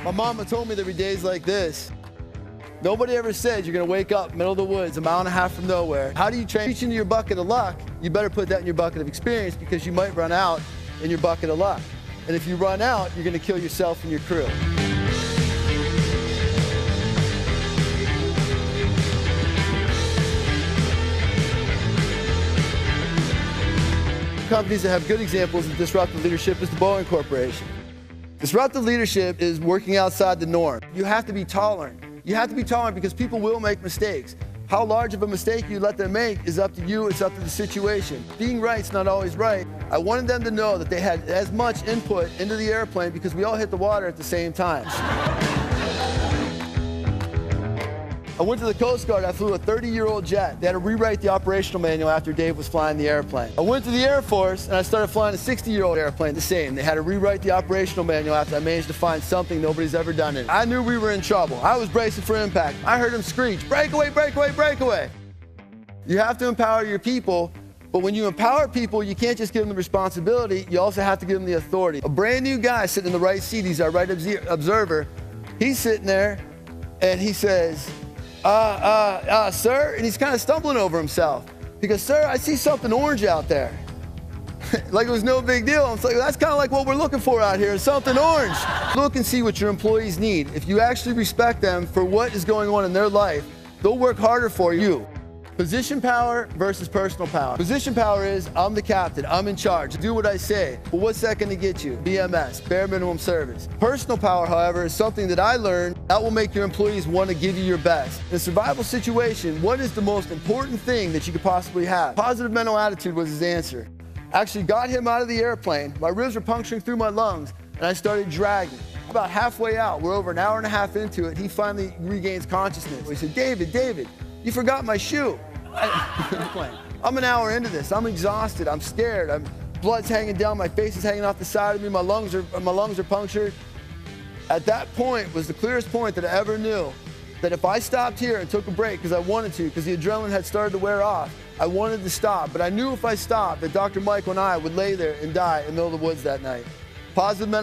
My mama told me there were days like this. Nobody ever said you're gonna wake up middle of the woods, a mile and a half from nowhere. How do you reach into your bucket of luck? You better put that in your bucket of experience because you might run out in your bucket of luck. And if you run out, you're gonna kill yourself and your crew. Companies that have good examples of disruptive leadership is the Boeing Corporation. Disruptive leadership is working outside the norm. You have to be tolerant. You have to be tolerant because people will make mistakes. How large of a mistake you let them make is up to you, it's up to the situation. Being right's not always right. I wanted them to know that they had as much input into the airplane because we all hit the water at the same time. I went to the Coast Guard, I flew a 30-year-old jet. They had to rewrite the operational manual after Dave was flying the airplane. I went to the Air Force and I started flying a 60-year-old airplane, the same. They had to rewrite the operational manual after I managed to find something nobody's ever done in it. I knew we were in trouble. I was bracing for impact. I heard them screech, break away, break away, break away. You have to empower your people, but when you empower people, you can't just give them the responsibility, you also have to give them the authority. A brand new guy sitting in the right seat, he's our right observer, he's sitting there and he says, sir, and he's kind of stumbling over himself. He goes, sir, I see something orange out there. Like it was no big deal. I'm like, that's kind of like what we're looking for out here, something orange. Look and see what your employees need. If you actually respect them for what is going on in their life, they'll work harder for you. Position power versus personal power. Position power is, I'm the captain, I'm in charge, do what I say. Well, what's that gonna get you? BMS, bare minimum service. Personal power, however, is something that I learned that will make your employees want to give you your best. In a survival situation, what is the most important thing that you could possibly have? Positive mental attitude was his answer. Actually got him out of the airplane, my ribs were puncturing through my lungs, and I started dragging. About halfway out, we're over an hour and a half into it, he finally regains consciousness. He said, David, you forgot my shoe. I'm an hour into this. I'm exhausted. I'm scared. Blood's hanging down. My face is hanging off the side of me. My lungs are punctured. At that point was the clearest point that I ever knew that if I stopped here and took a break because I wanted to, because the adrenaline had started to wear off, I wanted to stop. But I knew if I stopped that Dr. Michael and I would lay there and die in the middle of the woods that night. Positive mental